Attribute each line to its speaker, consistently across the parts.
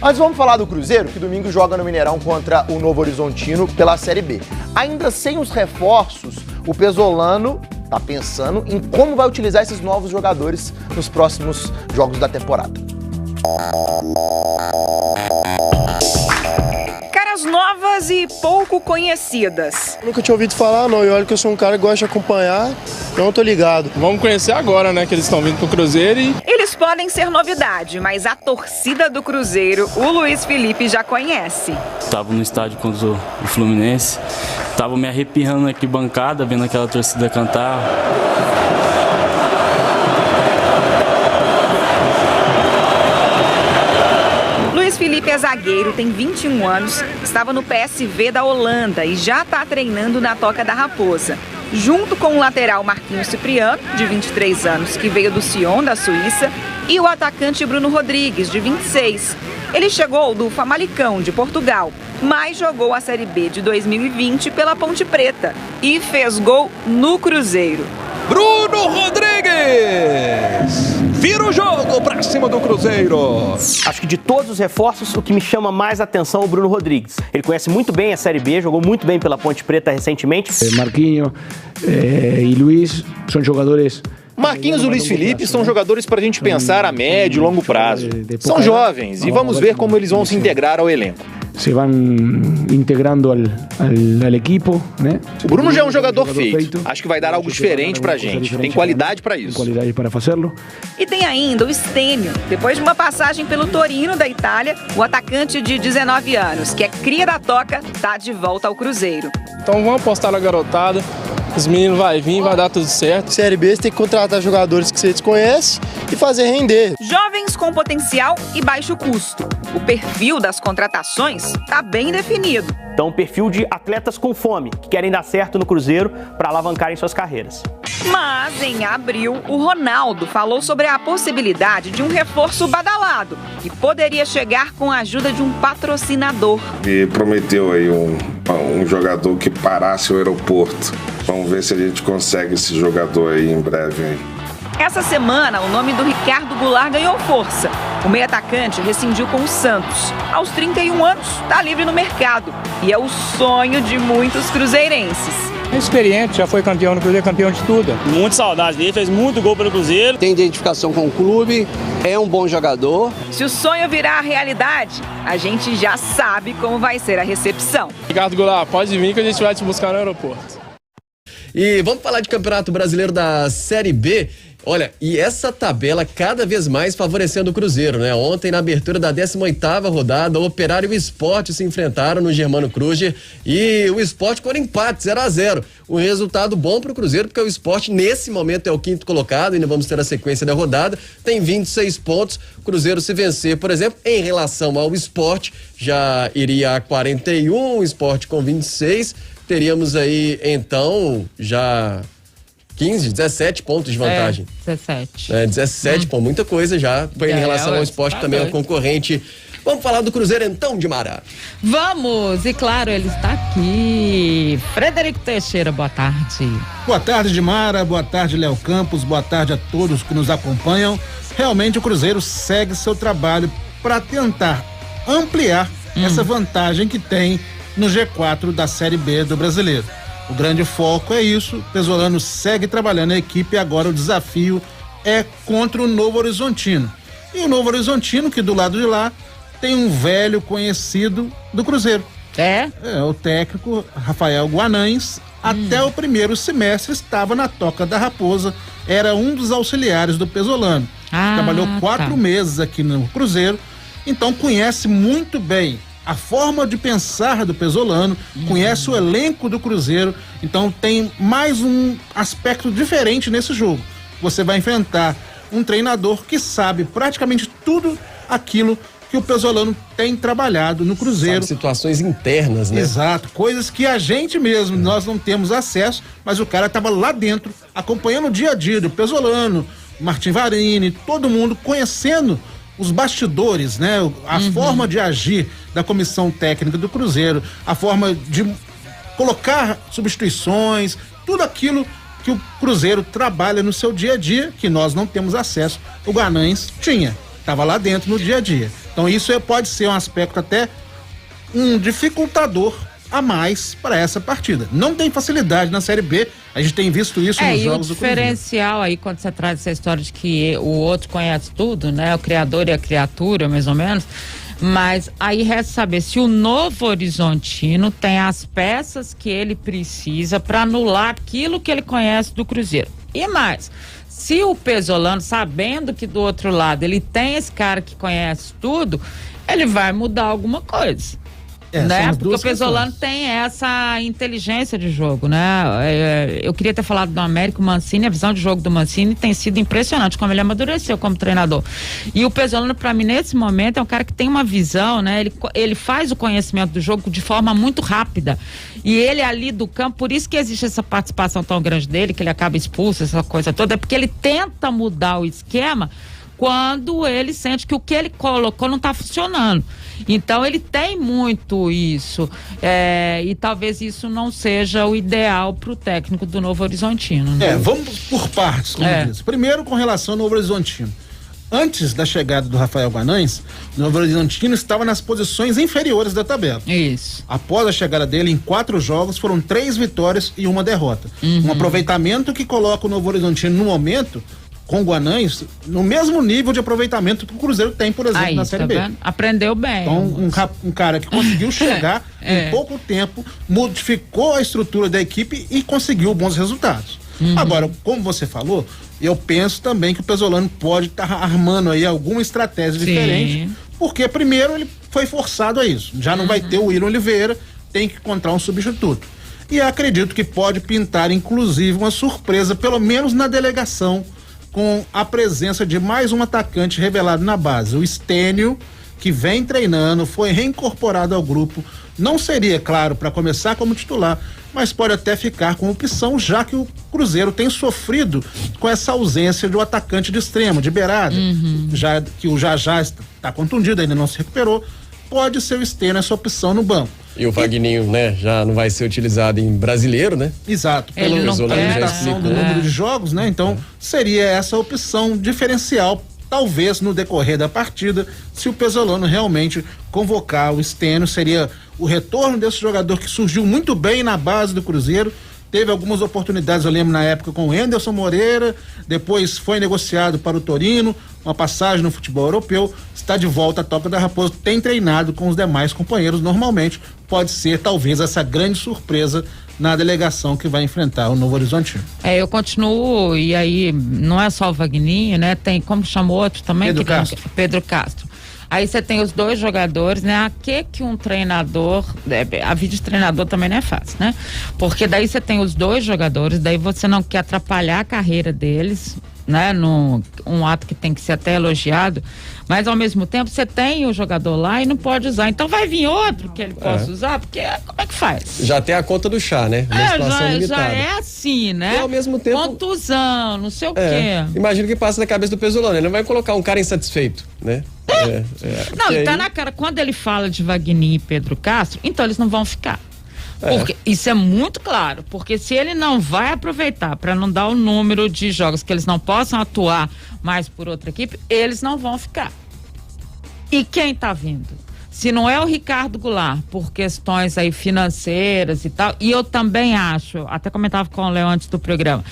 Speaker 1: Mas vamos falar do Cruzeiro, que domingo joga no Mineirão contra o Novo Horizontino pela Série B. Ainda sem os reforços, o Pesolano tá pensando em como vai utilizar esses novos jogadores nos próximos jogos da temporada.
Speaker 2: Caras novas e pouco conhecidas.
Speaker 3: Nunca tinha ouvido falar, não, e olha que eu sou um cara que gosta de acompanhar, então tô ligado.
Speaker 4: Vamos conhecer agora, né, que eles estão vindo pro Cruzeiro e...
Speaker 2: Eles podem ser novidade, mas a torcida do Cruzeiro, o Luiz Felipe já conhece.
Speaker 5: Tava no estádio contra o Fluminense, tava me arrepiando aqui bancada, vendo aquela torcida cantar.
Speaker 2: Luiz Felipe é zagueiro, tem 21 anos, estava no PSV da Holanda e já está treinando na Toca da Raposa. Junto com o lateral Marquinhos Cipriano, de 23 anos, que veio do Sion, da Suíça, e o atacante Bruno Rodrigues, de 26. Ele chegou do Famalicão, de Portugal, mas jogou a Série B de 2020 pela Ponte Preta e fez gol no Cruzeiro.
Speaker 6: Bruno Rodrigues! Vira o jogo pra cima do Cruzeiro.
Speaker 7: Acho que de todos os reforços, o que me chama mais atenção é o Bruno Rodrigues. Ele conhece muito bem a Série B, jogou muito bem pela Ponte Preta recentemente.
Speaker 8: Marquinhos e Luiz são jogadores...
Speaker 9: Marquinhos e Luiz Felipe são jogadores para a gente pensar a médio e longo prazo. São jovens e vamos ver como eles vão se integrar ao elenco.
Speaker 8: Se vão integrando ao equipo, né?
Speaker 9: O Bruno já é um jogador feito. Acho que vai dar algo diferente pra gente. Tem qualidade para isso.
Speaker 8: Qualidade para fazê-lo.
Speaker 2: E tem ainda o Stênio. Depois de uma passagem pelo Torino da Itália, o atacante de 19 anos, que é cria da Toca, tá de volta ao Cruzeiro.
Speaker 4: Então vamos apostar na garotada. Os meninos vão vir, vai dar tudo certo.
Speaker 3: Série B, você tem que contratar jogadores que você desconhece e fazer render.
Speaker 2: Jovens com potencial e baixo custo. O perfil das contratações está bem definido.
Speaker 7: Então, um perfil de atletas com fome, que querem dar certo no Cruzeiro para alavancarem suas carreiras.
Speaker 2: Mas, em abril, o Ronaldo falou sobre a possibilidade de um reforço badalado, que poderia chegar com a ajuda de um patrocinador.
Speaker 10: E prometeu aí um jogador que parasse o aeroporto. Vamos ver se a gente consegue esse jogador aí em breve. Aí.
Speaker 2: Essa semana, o nome do Ricardo Goulart ganhou força. O meio-atacante rescindiu com o Santos. Aos 31 anos, está livre no mercado. E é o sonho de muitos cruzeirenses.
Speaker 4: É experiente, já foi campeão no Cruzeiro, campeão de tudo.
Speaker 5: Muito saudade dele, fez muito gol pelo Cruzeiro.
Speaker 11: Tem identificação com o clube, é um bom jogador.
Speaker 2: Se o sonho virar realidade, a gente já sabe como vai ser a recepção.
Speaker 4: Ricardo Goulart, pode vir que a gente vai te buscar no aeroporto.
Speaker 12: E vamos falar de Campeonato Brasileiro da Série B. Olha, e essa tabela cada vez mais favorecendo o Cruzeiro, né? Ontem, na abertura da 18ª rodada, o Operário e o Sport se enfrentaram no Germano Kruger e o Sport ficou em empate, 0-0. Um resultado bom para o Cruzeiro, porque o Sport, nesse momento, é o 5º colocado, ainda vamos ter a sequência da rodada, tem 26 pontos. O Cruzeiro, se vencer, por exemplo, em relação ao Sport, já iria a 41, o Sport com 26. Teríamos aí, então, já 15, 17 pontos de vantagem.
Speaker 13: 17.
Speaker 12: 17 pontos, muita coisa já em relação ao Sport, que também é um concorrente. Vamos falar do Cruzeiro então, Dimara?
Speaker 13: Vamos, e claro, ele está aqui. Frederico Teixeira, boa tarde.
Speaker 14: Boa tarde, Dimara, boa tarde, Léo Campos, boa tarde a todos que nos acompanham. Realmente o Cruzeiro segue seu trabalho para tentar ampliar essa vantagem que tem no G4 da Série B do Brasileiro. O grande foco é isso, o Pesolano segue trabalhando a equipe e agora o desafio é contra o Novo Horizontino. E o Novo Horizontino, que do lado de lá tem um velho conhecido do Cruzeiro. É o técnico Rafael Guanães. Até o primeiro semestre estava na Toca da Raposa, era um dos auxiliares do Pesolano. Trabalhou 4 meses aqui no Cruzeiro, então conhece muito bem a forma de pensar do Pesolano, conhece o elenco do Cruzeiro, então tem mais um aspecto diferente nesse jogo. Você vai enfrentar um treinador que sabe praticamente tudo aquilo que o Pesolano tem trabalhado no Cruzeiro.
Speaker 12: Sabe, situações internas, né?
Speaker 14: Exato, coisas que a gente mesmo, nós não temos acesso, mas o cara estava lá dentro, acompanhando o dia a dia do Pesolano, Martim Varini, todo mundo conhecendo os bastidores, né? A forma de agir da comissão técnica do Cruzeiro, a forma de colocar substituições, tudo aquilo que o Cruzeiro trabalha no seu dia a dia, que nós não temos acesso. O Guanães tinha, estava lá dentro no dia a dia. Então isso pode ser um aspecto até um dificultador a mais para essa partida. Não tem facilidade na Série B, a gente tem visto isso nos jogos do Cruzeiro.
Speaker 13: E o diferencial aí, quando você traz essa história de que o outro conhece tudo, né? O criador e a criatura, mais ou menos. Mas aí resta saber se o Novo Horizontino tem as peças que ele precisa para anular aquilo que ele conhece do Cruzeiro. E mais, se o Pesolano, sabendo que do outro lado ele tem esse cara que conhece tudo, ele vai mudar alguma coisa. Né? Porque o Pesolano tem essa inteligência de jogo, né? Eu queria ter falado do América, o Mancini, a visão de jogo do Mancini tem sido impressionante, como ele amadureceu como treinador. E o Pesolano, para mim, nesse momento, é um cara que tem uma visão, né? Ele faz o conhecimento do jogo de forma muito rápida. E ele ali do campo, por isso que existe essa participação tão grande dele, que ele acaba expulso, essa coisa toda, é porque ele tenta mudar o esquema quando ele sente que o que ele colocou não está funcionando. Então ele tem muito isso, e talvez isso não seja o ideal para o técnico do Novo Horizontino, né?
Speaker 14: Vamos por partes, como diz. Primeiro, com relação ao Novo Horizontino. Antes da chegada do Rafael Guanães, o Novo Horizontino estava nas posições inferiores da tabela.
Speaker 13: Isso.
Speaker 14: Após a chegada dele, em 4 jogos, foram 3 vitórias e 1 derrota. Um aproveitamento que coloca o Novo Horizontino no momento, com o Guanães, no mesmo nível de aproveitamento que o Cruzeiro tem, por exemplo, na Série B.
Speaker 13: Vendo? Aprendeu bem.
Speaker 14: Então, um cara que conseguiu chegar em pouco tempo, modificou a estrutura da equipe e conseguiu bons resultados. Agora, como você falou, eu penso também que o Pesolano pode estar armando aí alguma estratégia diferente, porque primeiro ele foi forçado a isso. Já não vai ter o William Oliveira, tem que encontrar um substituto. E acredito que pode pintar, inclusive, uma surpresa, pelo menos na delegação, com a presença de mais um atacante revelado na base, o Stênio, que vem treinando, foi reincorporado ao grupo. Não seria, claro, para começar como titular, mas pode até ficar com opção, já que o Cruzeiro tem sofrido com essa ausência do atacante de extremo, de beirada, já que o Jajá está contundido, ainda não se recuperou. Pode ser o Stênio essa opção no banco.
Speaker 12: E o Vagninho, né, já não vai ser utilizado em brasileiro, né?
Speaker 14: Exato, pela limitação do número de jogos, né? Então, seria essa opção diferencial, talvez no decorrer da partida, se o Pesolano realmente convocar o Stênio, seria o retorno desse jogador que surgiu muito bem na base do Cruzeiro. Teve algumas oportunidades, eu lembro na época com o Anderson Moreira, depois foi negociado para o Torino, uma passagem no futebol europeu, está de volta à Toca da Raposa, tem treinado com os demais companheiros normalmente, pode ser talvez essa grande surpresa na delegação que vai enfrentar o Novo Horizontino.
Speaker 13: Eu continuo, e aí não é só o Vagninho, né? Tem, como chamou outro também? Pedro Castro. Aí você tem os 2 jogadores, né? A que um treinador, a vida de treinador também não é fácil, né? Porque daí você tem os 2 jogadores, daí você não quer atrapalhar a carreira deles, né? Um ato que tem que ser até elogiado, mas ao mesmo tempo você tem o jogador lá e não pode usar. Então vai vir outro que ele possa usar, porque como é que faz?
Speaker 12: Já tem a conta do chá, né?
Speaker 13: Já é assim, né?
Speaker 12: E ao mesmo tempo...
Speaker 13: Contusão, não sei o quê.
Speaker 12: Imagina o que passa na cabeça do Pesolano, ele não vai colocar um cara insatisfeito, né?
Speaker 13: Não, e tá na cara, quando ele fala de Vagninho e Pedro Castro, então eles não vão ficar. Porque isso é muito claro, porque se ele não vai aproveitar para não dar o número de jogos que eles não possam atuar mais por outra equipe, eles não vão ficar. E quem tá vindo? Se não é o Ricardo Goulart, por questões aí financeiras e tal, e eu também acho, até comentava com o Léo antes do programa,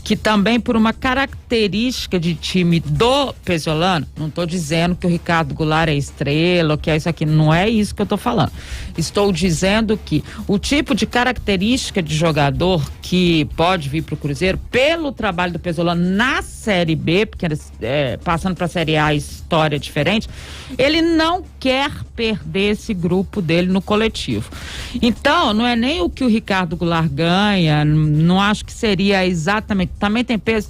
Speaker 13: que também por uma característica de time do Pesolano, não estou dizendo que o Ricardo Goulart é estrela, ou que é isso aqui, não é isso que eu estou falando. Estou dizendo que o tipo de característica de jogador que pode vir para o Cruzeiro, pelo trabalho do Pesolano na Série B, porque passando para a Série A, história é diferente, ele não quer perder esse grupo dele no coletivo. Então, não é nem o que o Ricardo Goulart ganha, não acho que seria exatamente, também tem peso,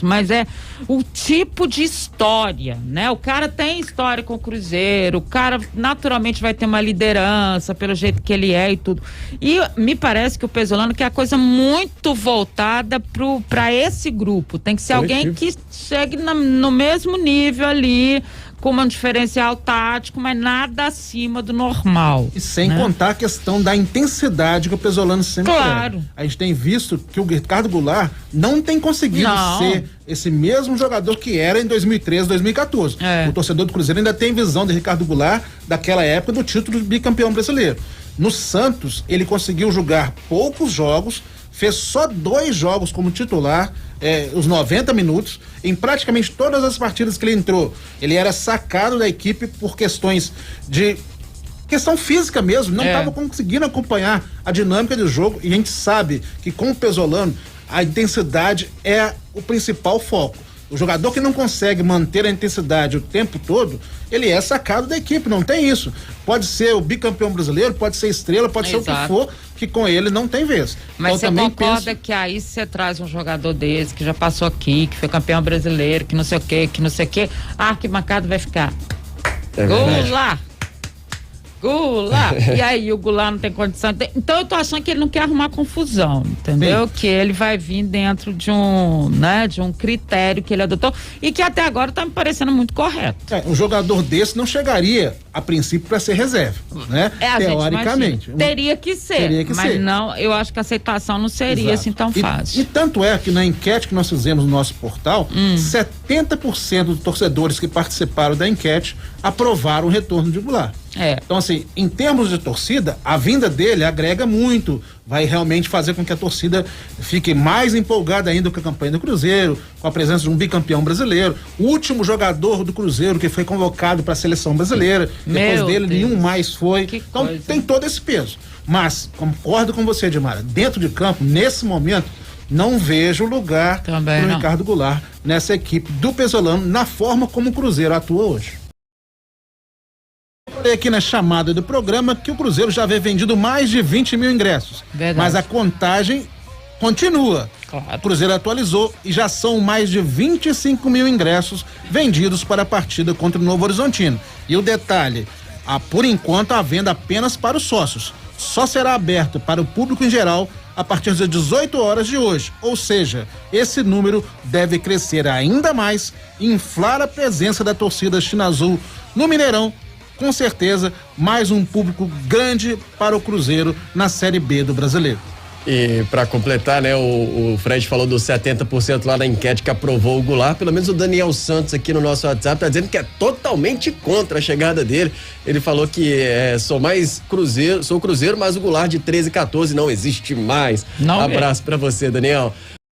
Speaker 13: mas é o tipo de história, né? O cara tem história com o Cruzeiro, o cara naturalmente vai ter uma liderança pelo jeito que ele é e tudo. E me parece que o Pesolano quer a coisa muito voltada para esse grupo. Tem que ser alguém que chegue no mesmo nível ali, com um diferencial tático, mas nada acima do normal.
Speaker 14: E sem contar a questão da intensidade que o Pesolano sempre
Speaker 13: Claro.
Speaker 14: A gente tem visto que o Ricardo Goulart não tem conseguido ser esse mesmo jogador que era em 2013, 2014. O torcedor do Cruzeiro ainda tem visão de Ricardo Goulart daquela época do título de bicampeão brasileiro. No Santos, ele conseguiu jogar poucos jogos, fez só 2 jogos como titular, os 90 minutos. Em praticamente todas as partidas que ele entrou, ele era sacado da equipe por questões de questão física mesmo, não estava conseguindo acompanhar a dinâmica do jogo, e a gente sabe que com o Pesolano a intensidade é o principal foco. O jogador que não consegue manter a intensidade o tempo todo, ele é sacado da equipe, não tem isso. Pode ser o bicampeão brasileiro, pode ser estrela, pode ser o que for, que com ele não tem vez.
Speaker 13: Mas
Speaker 14: então,
Speaker 13: você concorda que aí você traz um jogador desse, que já passou aqui, que foi campeão brasileiro, que não sei o quê, a arquibancada vai ficar. Goulart! E aí o Goulart não tem condição. Então eu tô achando que ele não quer arrumar confusão, entendeu? Sim. Que ele vai vir dentro de um critério que ele adotou e que até agora tá me parecendo muito correto.
Speaker 14: Um jogador desse não chegaria a princípio para ser reserva, né? Teoricamente.
Speaker 13: Teria que ser, mas não, eu acho que a aceitação não seria assim tão fácil.
Speaker 14: E tanto é que na enquete que nós fizemos no nosso portal, 70% dos torcedores que participaram da enquete aprovaram o retorno de Goulart. Então, assim, em termos de torcida, a vinda dele agrega muito, vai realmente fazer com que a torcida fique mais empolgada ainda com a campanha do Cruzeiro, com a presença de um bicampeão brasileiro, o último jogador do Cruzeiro que foi convocado para a seleção brasileira, depois dele nenhum mais foi. Então tem todo esse peso. Mas, concordo com você, Edmara, dentro de campo, nesse momento, não vejo lugar para o Ricardo Goulart nessa equipe do Pesolano, na forma como o Cruzeiro atua hoje. Aqui na chamada do programa que o Cruzeiro já havia vendido mais de 20 mil ingressos. Verdade. Mas a contagem continua. Claro. O Cruzeiro atualizou e já são mais de 25 mil ingressos vendidos para a partida contra o Novo Horizontino. E o detalhe, por enquanto a venda apenas para os sócios. Só será aberto para o público em geral a partir das 18 horas de hoje. Ou seja, esse número deve crescer ainda mais e inflar a presença da torcida China Azul no Mineirão. Com certeza, mais um público grande para o Cruzeiro na Série B do Brasileiro.
Speaker 12: E para completar, né, o Fred falou dos 70% lá na enquete que aprovou o Goulart. Pelo menos o Daniel Santos aqui no nosso WhatsApp tá dizendo que é totalmente contra a chegada dele. Ele falou que sou Cruzeiro, mas o Goulart de 13 e 14 não existe mais. Abraço para você, Daniel.